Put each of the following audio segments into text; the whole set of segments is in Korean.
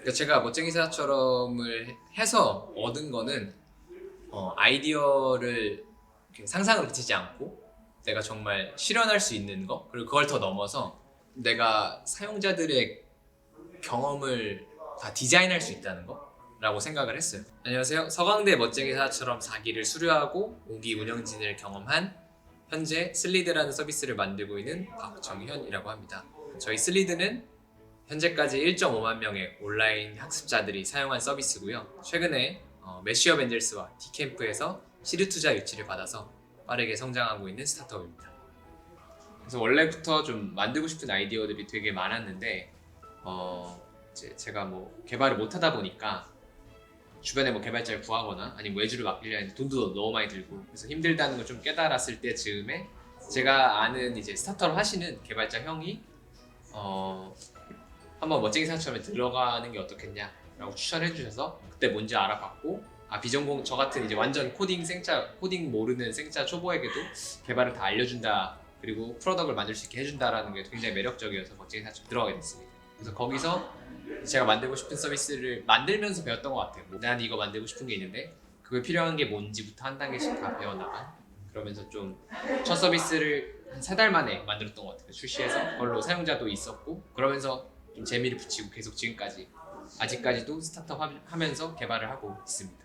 그러니까 제가 멋쟁이 사처럼을 해서 얻은 거는 아이디어를 이렇게 상상으로 그치지 않고 내가 정말 실현할 수 있는 거, 그리고 그걸 더 넘어서 내가 사용자들의 경험을 다 디자인할 수 있다는 거라고 생각을 했어요. 안녕하세요. 서강대 멋쟁이 사처럼 4기를 수료하고 5기 운영진을 경험한 현재 슬리드라는 서비스를 만들고 있는 박정현이라고 합니다. 저희 슬리드는 현재까지 1.5만 명의 온라인 학습자들이 사용한 서비스고요. 최근에 메시업 엔젤스와 디캠프에서 시드 투자 유치를 받아서 빠르게 성장하고 있는 스타트업입니다. 그래서 원래부터 좀 만들고 싶은 아이디어들이 되게 많았는데 이제 제가 뭐 개발을 못 하다 보니까 주변에 뭐 개발자를 구하거나 아니면 외주를 맡기려 했는데 돈도 너무 많이 들고 그래서 힘들다는 걸 좀 깨달았을 때쯤에 제가 아는 이제 스타트업 하시는 개발자 형이 한번 멋쟁이 사처럼에 들어가는 게 어떻겠냐라고 추천해 주셔서 그때 뭔지 알아봤고 비전공 저 같은 이제 완전 코딩 모르는 생짜 초보에게도 개발을 다 알려준다, 그리고 프로덕트를 만들 수 있게 해준다라는 게 굉장히 매력적이어서 멋쟁이 사처럼 들어가게 됐습니다. 그래서 거기서 제가 만들고 싶은 서비스를 만들면서 배웠던 것 같아요. 난 이거 만들고 싶은 게 있는데 그게 필요한 게 뭔지부터 한 단계씩 다 배워나간, 그러면서 좀 첫 서비스를 한 3달 만에 만들었던 것 같아요. 출시해서 그걸로 사용자도 있었고, 그러면서 좀 재미를 붙이고 계속 지금까지 아직까지도 스타트업 하면서 개발을 하고 있습니다.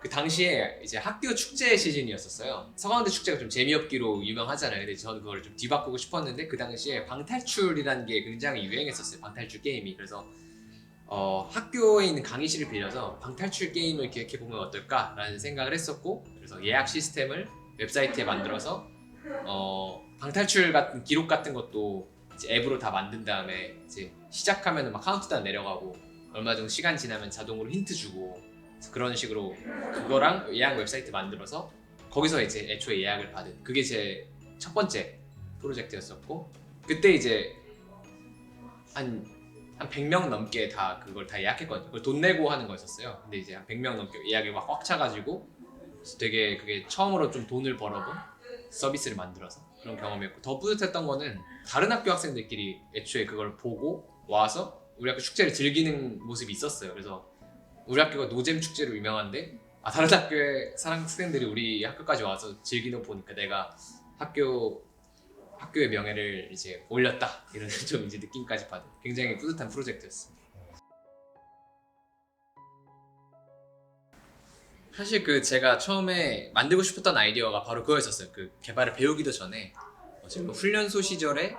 그 당시에 이제 학교 축제 시즌이었었어요. 서강대 축제가 좀 재미없기로 유명하잖아요. 근데 저는 그걸 좀 뒤바꾸고 싶었는데 그 당시에 방탈출이라는 게 굉장히 유행했었어요. 방탈출 게임이. 그래서 학교에 있는 강의실을 빌려서 방탈출 게임을 기획해보면 어떨까라는 생각을 했었고, 그래서 예약 시스템을 웹사이트에 만들어서 방탈출 같은 기록 같은 것도 이제 앱으로 다 만든 다음에 이제 시작하면 막 카운트다운 내려가고 얼마 정도 시간 지나면 자동으로 힌트 주고, 그런 식으로 그거랑 예약 웹사이트 만들어서 거기서 이제 애초에 예약을 받은, 그게 제 첫 번째 프로젝트였었고, 그때 이제 한 100명 넘게 다 그걸 다 예약했거든요. 그걸 돈 내고 하는 거였었어요. 근데 이제 한 100명 넘게 예약이 막 꽉 차가지고 되게 그게 처음으로 좀 돈을 벌어본 서비스를 만들어서 그런 경험이었고, 더 뿌듯했던 거는 다른 학교 학생들끼리 애초에 그걸 보고 와서 우리 학교 축제를 즐기는 모습이 있었어요. 그래서 우리 학교가 노잼 축제로 유명한데 다른 학교의 학생들이 우리 학교까지 와서 즐기는 거 보니까 내가 학교의 명예를 이제 올렸다, 이런 좀 이제 느낌까지 받은 굉장히 뿌듯한 프로젝트였습니다. 사실 그 제가 처음에 만들고 싶었던 아이디어가 바로 그거였었어요. 그 개발을 배우기도 전에 지금 훈련소 시절에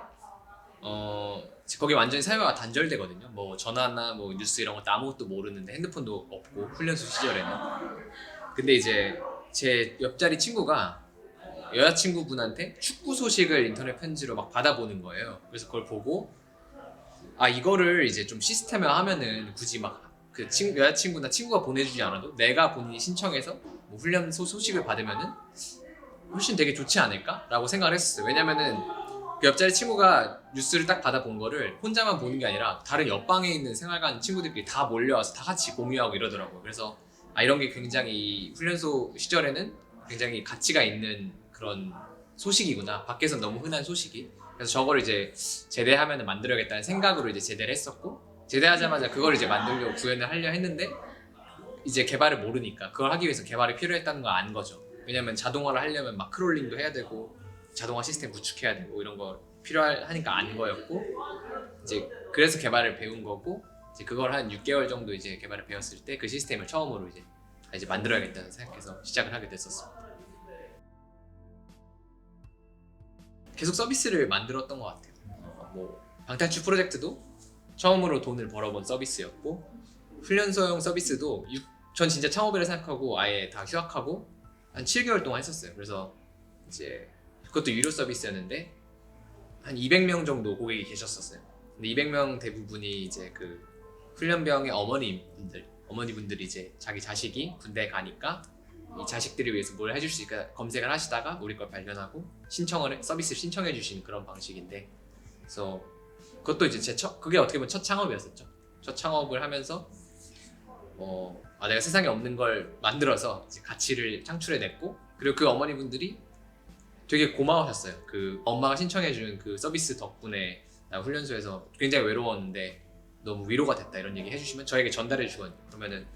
거기 완전히 사회가 단절되거든요. 뭐 전화나 뭐 뉴스 이런 것도 아무것도 모르는데, 핸드폰도 없고 훈련소 시절에는. 근데 이제 제 옆자리 친구가 여자친구분한테 축구 소식을 인터넷 편지로 막 받아보는 거예요. 그래서 그걸 보고 이거를 이제 좀 시스템화하면은 굳이 막 그 여자친구나 친구가 보내주지 않아도 내가 본인이 신청해서 뭐 훈련소 소식을 받으면은 훨씬 되게 좋지 않을까라고 생각을 했었어요. 왜냐면은 그 옆자리 친구가 뉴스를 딱 받아본 거를 혼자만 보는 게 아니라 다른 옆방에 있는 생활관 친구들끼리 다 몰려와서 다 같이 공유하고 이러더라고요. 그래서 이런 게 굉장히 훈련소 시절에는 굉장히 가치가 있는 그런 소식이구나, 밖에서 너무 흔한 소식이. 그래서 저거를 이제 제대하면 만들어야겠다는 생각으로 이제 제대를 했었고, 제대하자마자 그걸 이제 만들려고 구현을 하려 했는데 이제 개발을 모르니까 그걸 하기 위해서 개발이 필요했다는 걸 안 거죠. 왜냐면 자동화를 하려면 막 크롤링도 해야 되고 자동화 시스템 구축해야 되고 이런 거 필요하니까 안 거였고, 이제 그래서 개발을 배운 거고, 이제 그걸 한 6개월 정도 이제 개발을 배웠을 때 그 시스템을 처음으로 이제 만들어야겠다는 생각해서 시작을 하게 됐었습니다. 계속 서비스를 만들었던 것 같아요. 뭐 방탈출 프로젝트도 처음으로 돈을 벌어본 서비스였고, 훈련소용 서비스도 전 진짜 창업이라 생각하고 아예 다 휴학하고 한 7개월 동안 했었어요. 그래서 이제 그것도 유료 서비스였는데 한 200명 정도 고객이 계셨었어요. 근데 200명 대부분이 이제 그 훈련병의 어머니분들이 이제 자기 자식이 군대에 가니까 이 자식들을 위해서 뭘 해줄 수 있을까 검색을 하시다가 우리 걸 발견하고 서비스를 신청해 주시는 그런 방식인데, 그래서 그것도 이제 그게 어떻게 보면 첫 창업이었었죠. 첫 창업을 하면서 내가 세상에 없는 걸 만들어서 이제 가치를 창출해냈고, 그리고 그 어머니분들이 되게 고마우셨어요. 그 엄마가 신청해준 그 서비스 덕분에 나 훈련소에서 굉장히 외로웠는데 너무 위로가 됐다 이런 얘기 해주시면 저에게 전달해 주거든요. 그러면은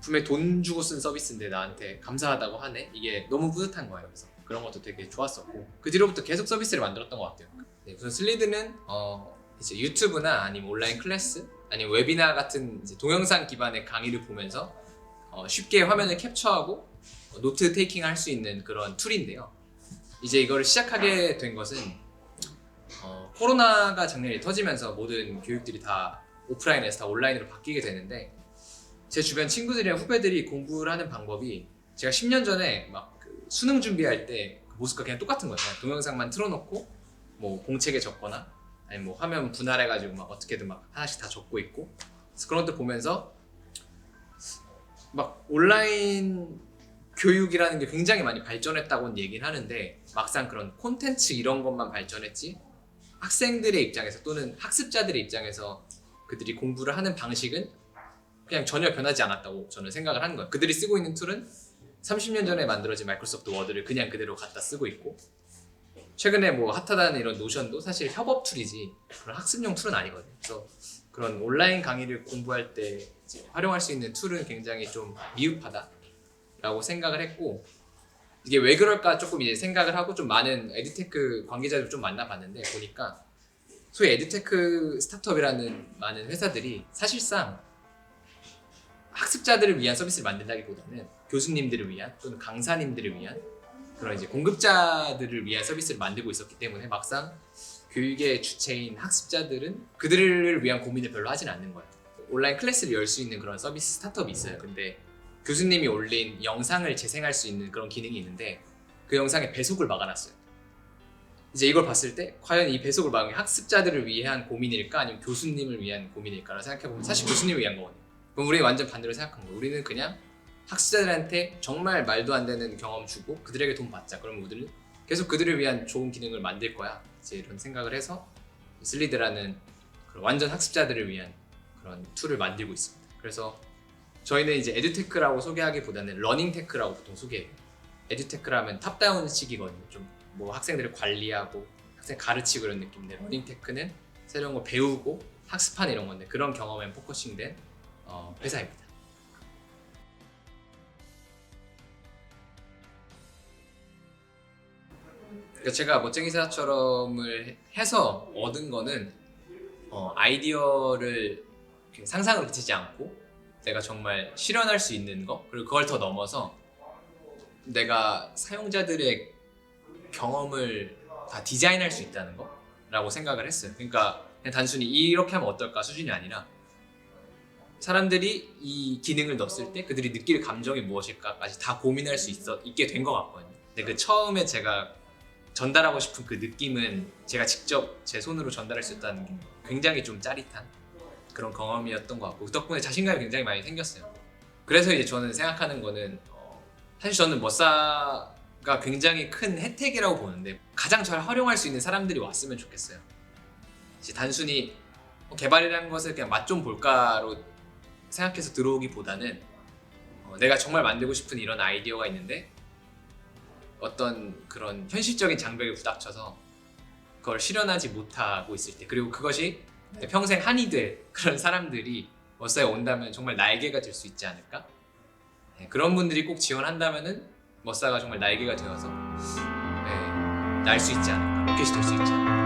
분명히 돈 주고 쓴 서비스인데 나한테 감사하다고 하네? 이게 너무 뿌듯한 거예요. 그래서 그런 것도 되게 좋았었고 그 뒤로부터 계속 서비스를 만들었던 것 같아요. 네, 그래서 슬리드는 이제 유튜브나 아니면 온라인 클래스 아니면 웨비나 같은 이제 동영상 기반의 강의를 보면서 쉽게 화면을 캡처하고 노트 테이킹 할 수 있는 그런 툴인데요. 이제 이거를 시작하게 된 것은 코로나가 작년에 터지면서 모든 교육들이 다 오프라인에서 다 온라인으로 바뀌게 되는데 제 주변 친구들이랑 후배들이 공부를 하는 방법이 제가 10년 전에 막그 수능 준비할 때그 모습과 그냥 똑같은 거예요. 그냥 동영상만 틀어놓고 뭐 공책에 적거나 아니면 뭐 화면 분할해가지고 막 어떻게든 막 하나씩 다 적고 있고 그래서 그런 것들 보면서 막 온라인 교육이라는 게 굉장히 많이 발전했다고는 얘기는 하는데 막상 그런 콘텐츠 이런 것만 발전했지 학생들의 입장에서 또는 학습자들의 입장에서 그들이 공부를 하는 방식은 그냥 전혀 변하지 않았다고 저는 생각을 하는 거예요. 그들이 쓰고 있는 툴은 30년 전에 만들어진 마이크로소프트 워드를 그냥 그대로 갖다 쓰고 있고 최근에 뭐 핫하다는 이런 노션도 사실 협업 툴이지 그런 학습용 툴은 아니거든요. 그래서 그런 온라인 강의를 공부할 때 이제 활용할 수 있는 툴은 굉장히 좀 미흡하다라고 생각을 했고 이게 왜 그럴까 조금 이제 생각을 하고 좀 많은 에듀테크 관계자들 좀 만나봤는데 보니까 소위 에듀테크 스타트업이라는 많은 회사들이 사실상 학습자들을 위한 서비스를 만든다기보다는 교수님들을 위한 또는 강사님들을 위한 그런 이제 공급자들을 위한 서비스를 만들고 있었기 때문에 막상 교육의 주체인 학습자들은 그들을 위한 고민을 별로 하진 않는 거예요. 온라인 클래스를 열 수 있는 그런 서비스 스타트업이 있어요. 근데 교수님이 올린 영상을 재생할 수 있는 그런 기능이 있는데 그 영상에 배속을 막아놨어요. 이제 이걸 봤을 때 과연 이 배속을 막은 게 학습자들을 위한 고민일까 아니면 교수님을 위한 고민일까를 생각해보면 사실 교수님을 위한 거거든요. 그럼 우리는 완전 반대로 생각한 거예요. 우리는 그냥 학습자들한테 정말 말도 안 되는 경험 주고 그들에게 돈 받자. 그러면 우리는 계속 그들을 위한 좋은 기능을 만들 거야. 이제 이런 생각을 해서 슬리드라는 완전 학습자들을 위한 그런 툴을 만들고 있습니다. 그래서 저희는 이제 에듀테크라고 소개하기보다는 러닝테크라고 보통 소개해요. 에듀테크라면 탑다운식이거든요. 좀 뭐 학생들을 관리하고 학생 가르치고 이런 느낌인데 러닝테크는 새로운 거 배우고 학습하는 이런 건데 그런 경험에 포커싱된 회사입니다. 그러니까 제가 멋쟁이사처럼을 해서 얻은 거는 아이디어를 상상으로 그치지 않고 내가 정말 실현할 수 있는 거 그리고 그걸 더 넘어서 내가 사용자들의 경험을 다 디자인할 수 있다는 거라고 생각을 했어요. 그러니까 그냥 단순히 이렇게 하면 어떨까 수준이 아니라 사람들이 이 기능을 넣었을 때 그들이 느낄 감정이 무엇일까까지 다 고민할 수 있게 된 것 같거든요. 근데 그 처음에 제가 전달하고 싶은 그 느낌은 제가 직접 제 손으로 전달할 수 있다는 게 굉장히 좀 짜릿한 그런 경험이었던 것 같고 그 덕분에 자신감이 굉장히 많이 생겼어요. 그래서 이제 저는 생각하는 거는 사실 저는 머싸가 굉장히 큰 혜택이라고 보는데 가장 잘 활용할 수 있는 사람들이 왔으면 좋겠어요. 이제 단순히 개발이라는 것을 그냥 맛 좀 볼까로 생각해서 들어오기보다는 내가 정말 만들고 싶은 이런 아이디어가 있는데 어떤 그런 현실적인 장벽에 부닥쳐서 그걸 실현하지 못하고 있을 때 그리고 그것이 평생 한이 될 그런 사람들이 머싸에 온다면 정말 날개가 될 수 있지 않을까? 그런 분들이 꼭 지원한다면은 머싸가 정말 날개가 되어서 날 수 있지 않을까? 로켓이 될 수 있지 않을까?